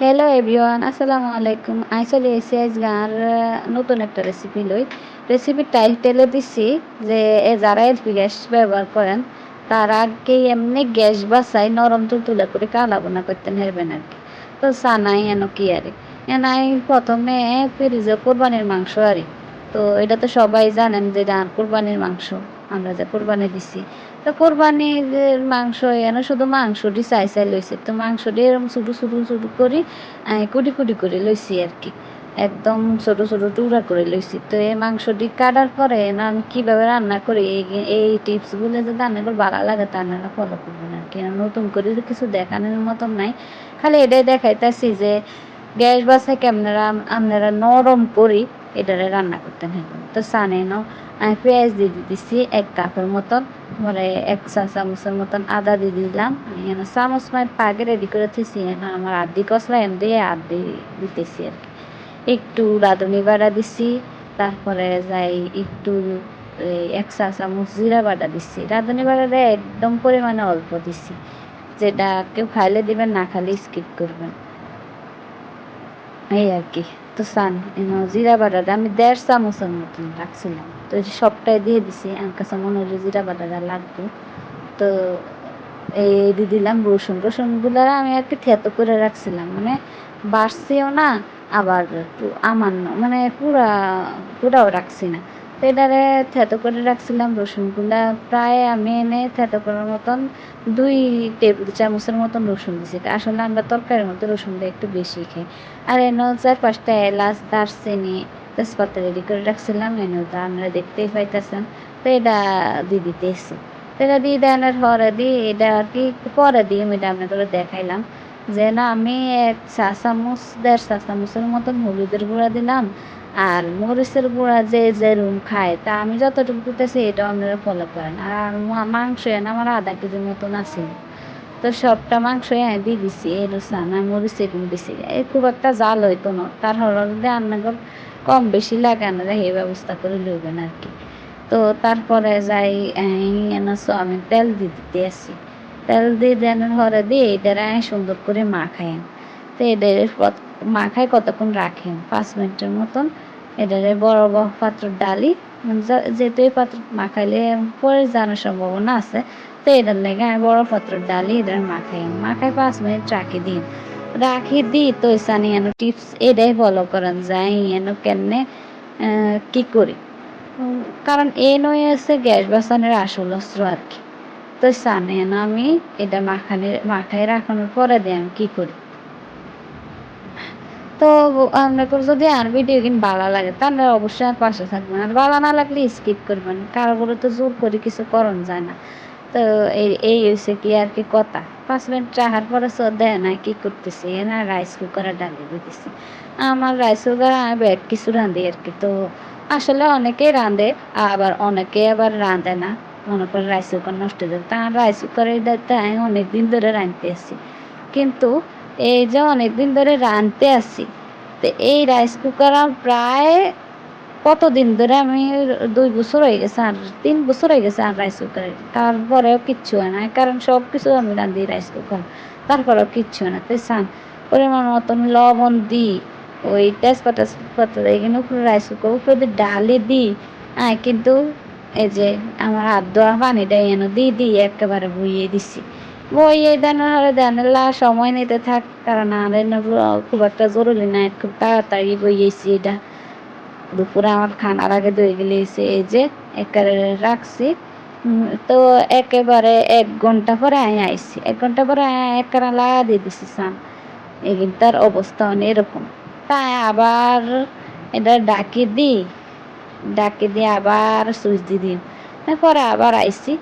Hello everyone, আসসালামু আলাইকুম। আমি চলে এসেছি আজকে আর নতুন একটা রেসিপি লই। রেসিপির টাইটেলে দিছি যে যারা এলপি গ্যাস ব্যবহার করেন তারা আগে এমনি গ্যাস বাঁচাই নরম তুলতুলে করে কালা বোনা করতেন হেরবেন আর কি। তো সানাই এন কি আরে এনাই প্রথমে ফ্রিজে কোরবানির মাংস আরে। তো এটা তো সবাই জানেন যে এটা কোরবানির মাংস, আমরা যে কোরবানি দিছি। তো কোরবানির মাংস এনে শুধু মাংসটি চাই লইছে। তো মাংসটি এরকম ছোটো ছোটো ছোটো করে কুটি কুটি করে লইছি আর কি। একদম ছোটো ছোটো টুকরা করে লইছি। তো এই মাংসটি কাটার পরে না আমি কীভাবে রান্না করি এই টিপসগুলো যদি আপনাদের ভালো লাগে তা আপনারা ফলো করবেন আর কি। নতুন করে কিছু দেখানোর মতন নাই, খালি এটাই দেখাইতেছি যে গ্যাস বাসায় আপনারা আপনারা নরম করি এটারে রান্না করতে থাকবেন। তো সানেন আমি পেঁয়াজ দিয়ে দিতেছি 1 কাপের মতন, পরে 1 চা চামচের মতন আদা দিয়ে দিলাম। এখানে চামচ মাই পাকে রেডি করে থেছি, আমার আদি কসলা এম দিয়ে আদি দিতেছি আর কি। একটু রাঁধুনি বাটা দিছি, তারপরে যাই একটু 1 চা চামচ জিরা বাটা দিছি। রাঁধুনি বাটাটা একদম পরিমাণে অল্প দিছি, যেটা কেউ খাইলে দিবেন, না খাইলে স্কিপ করবেন এই আর কি। তো জিরা বাটাটা আমি 1.5 চামচের মতন রাখছিলাম, তো সবটাই দিয়ে দিছি। আমার কাছে মনে হলো জিরা বাটাটা লাগবে, তো এই দিয়ে দিলাম রসুনগুলো আমি আর কি থেতো করে রাখছিলাম, মানে বাড়ছিও না আবার একটু আমান্য, মানে পুরাও রাখছি না। তো এটারে থেতো করে রাখছিলাম রসুনগুলা, প্রায় আমি এনে থেতো করার মতন 2 টেবিল চামচের মতন রসুন দিছি। আসলে আমরা তরকারির মধ্যে রসুনটা একটু বেশি খাই। আর এনে 4-5টা এলাচ, দারচিনি, তেজপাতা রেডি করে রাখছিলাম, এনেটা আপনারা দেখতেই পাইতেছেন। তো এটা দিয়ে দিতেছি। তো এটা দিয়ে দেওয়ার পরে এটা আর কি পরে দিয়ে এটা আপনাদের দেখাইলাম যে না আমি 1 চা চামচ 1.5 চা চামচের মতন হলুদের গুঁড়া দিলাম। আর মরিচের গুঁড়া যে যেরকম খায়, তা আমি যতটুকু দিতেছি এটাও আপনারা ফলো করেন। আর মাংস আমার 1/2 কেজির মতন আছে, তো সবটা মাংসই আমি দিয়ে দিছি। এই রসুন আর মরিচ এরকম দিছি, খুব একটা জাল হইতো না, তার হলদে আপনাদের কম বেশি লাগে আপনারা এই ব্যবস্থা করে লইবেন আর কি। তো তারপরে যাই আমি তেল দিয়ে দিতে আসি। তেল দিয়ে দেওয়ার পরে দিয়ে এটারে সুন্দর করে মাখাই। তো এদের মাখায় কতক্ষণ রাখেন 5 মিনিটের মতন। এটারে বড় পাত্র ডালি, যেহেতু এই পাত্র মাখাইলে পরে জানার সম্ভাবনা আছে, তো এটার লেগে আমি বড় পাত্র ডালি এটার মাখাই 5 মিনিট রাখি দিই। তো সানি টিপস এটাই ফলো করেন যাই কেমনে কি করি, কারণ এ নয় আছে গ্যাস বাঁচানোর আসল অস্ত্র আর কি। তো জানেন আমি এটা মাখায় রাখানোর পরে দিয়ে আমি কী করি। তো আপনাদের যদি আর ভিডিও ভালো লাগে তাহলে অবশ্যই আর পাশে থাকবেন, আর ভালো না লাগলে স্কিপ করবেন, কারো করে তো জোর করে কিছু করণ যায় না। তো এই হয়েছে কি আর কি কথা। 5 মিনিট রাখার পরে দেয় না কি করতেছি, না রাইস কুকারে ডালিয়ে দিতেছি। আমার রাইস কুকারে আমি কিছু রাঁধি আর কি। তো আসলে অনেকেই রাঁধে, আবার অনেকে আবার রাঁধে না, মনে করে রাইস কুকার নষ্ট হয়ে যাবে। তা রাইস কুকারের দায়িত্বে আমি অনেকদিন ধরে রাঁধতে আসি, কিন্তু এই যে অনেকদিন ধরে রাঁধতে আসি, তো এই রাইস কুকার প্রায় কতদিন ধরে আমি 2 বছর হয়ে গেছে, আর 3 বছর হয়ে গেছে আর রাইস কুকারে, তারপরেও কিচ্ছু হয় না, কারণ সব কিছু আমি রাঁধি রাইস কুকার, তারপরেও কিচ্ছু হয় না। তো পরিমাণ মতন লবণ দিই, ওই তেজপাতা এখানে উপরে রাইস কুকার উপরে দিয়ে ডালে দিই। কিন্তু এই যে আমার হাত ধোয়া পানিটা এনে দিই একেবারে বইয়ে দিছি। বইয়ে দেনার সময় নিতে থাক, কারণ আর খুব একটা জরুরি না, খুব তাড়াতাড়ি বইয়েছি এটা। দুপুরে আমার খানার আগে দই গেলেছে, এই যে একেবারে রাখছি। তো একেবারে 1 ঘন্টা পরে আমি আইসি, 1 ঘন্টা পরে একেবারে লাগা দিয়ে দিছি সান। এখানটার অবস্থা এরকম। তাই আবার এটা ডাকি দিয়ে আবার সুইচ দিয়ে দিই। পরে আবার আইসি,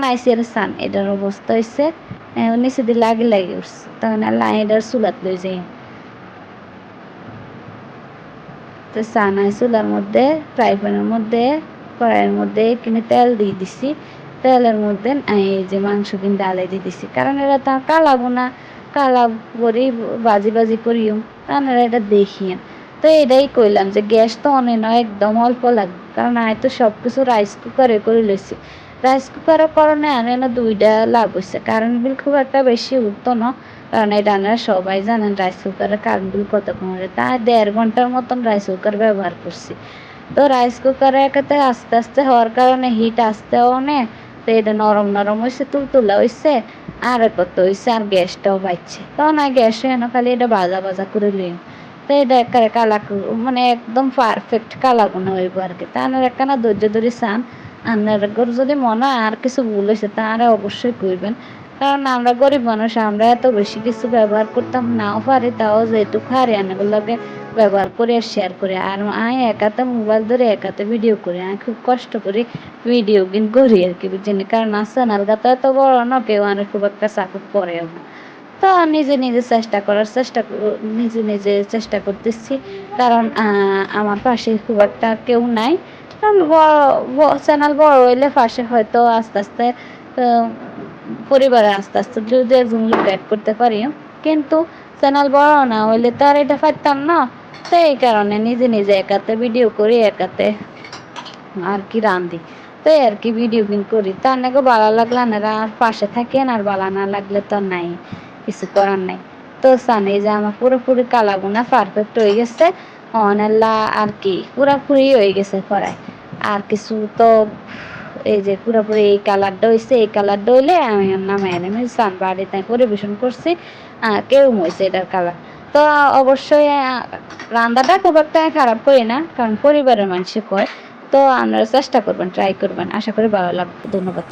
আইসি আর সান এটার অবস্থা হয়েছে নিচে দিয়ে লাগে উঠছে, তখন লাইন এটার চুলাত লই যাই। তো সানাই চুলার মধ্যে ফ্রাই প্যানের মধ্যে কড়াইয়ের মধ্যে কিনে তেল দিয়ে দিছি। তেলের মধ্যে এই যে মাংস কিনে ডালাই দিয়ে দিছি, কারণ এটা তো কালাবো না, কালা করি বাজি করিও, কারণ এটা দেখিয়েন। তো এটাই কইলাম যে গ্যাস তো অনেক নয়, একদম অল্প লাগবে, কারণ আমি তো সব কিছু রাইস কুকারে করে লইছি। রাইস কুকারের কারণে আর 2টা লাভ হয়েছে, কারেন্ট বিল খুব একটা বেশি উঠতো না, কারণ এটা আপনারা সবাই জানেন রাইস কুকারের কারেন্ট বিল কত কমে, তাই 1.5 ঘন্টার মতন রাইস কুকার ব্যবহার করছি। তো রাইস কুকারে একাতে আস্তে আস্তে হওয়ার কারণে হিট আসতেও অনেক, তো এটা নরম নরম হয়েছে, তুলতুলা হয়েছে, আর কত হয়েছে, আর গ্যাসটাও পাইছে। তখন আর গ্যাস এনে খালি এটা ভাজা ভাজা করে লইম। তো এটা একেবারে কালা মানে একদম পারফেক্ট কালা গুণা হইব আর কি। তা আপনার একখানা ধৈর্য ধরে চান, আপনার যদি মনে হয় আর কিছু ভুল হয়েছে তারা অবশ্যই কইবেন। কারণ আমরা গরিব মানুষ, আমরা এত বেশি কিছু ব্যবহার করতাম নাও পারি, তাও যেটুকু পারি আনাগুলোকে ব্যবহার করে আর শেয়ার করে। আর আমি একাতে মোবাইল ধরে একাতে ভিডিও করি, আমি খুব কষ্ট করে ভিডিও কিন্তু করি আর কি, বুঝছেন? কারণ চ্যানেলটা এত বড় না, কেউ আমি খুব একটা সাপোর্ট করেও না। তো নিজে নিজে নিজে নিজে চেষ্টা করতেছি। কারণ আমার পাশে খুব একটা কেউ নাই। কারণ চ্যানেল বড় হইলে পাশে হয়তো আস্তে আস্তে পরিবারে আস্তে আস্তে যদি একজন লোক অ্যাড করতে পারি, কিন্তু চ্যানেল বড় না হইলে তো আর এটা পারতাম না। তো এই কারণে নিজে নিজে একাতে ভিডিও করি, একাতে আর কি রান্ধি। তো আর কি ভিডিও করি। তা আপনাকে ভালো লাগলে আপনারা পাশে থাকেন, আর ভালো না লাগলে তো নাই, কিছু করার নাই। তো সানি যে আমার পুরোপুরি কালাগুনা পারফেক্ট হয়ে গেছে, অনেল্লা আর কি পুরোপুরি হয়ে গেছে করাই। আর কিছু তো এই যে পুরোপুরি এই কালারটা হয়েছে, এই কালারটা হইলে আমি নামাই আমি সান বাড়িতে পরিবেশন করছি, কেরম হয়েছে এটার কালার। তো অবশ্যই রান্নাটা খুব একটা খারাপ করি না, কারণ পরিবারের মানুষে কয়। তো আপনারা চেষ্টা করবেন, ট্রাই করবেন, আশা করি ভালো লাগবে। ধন্যবাদ।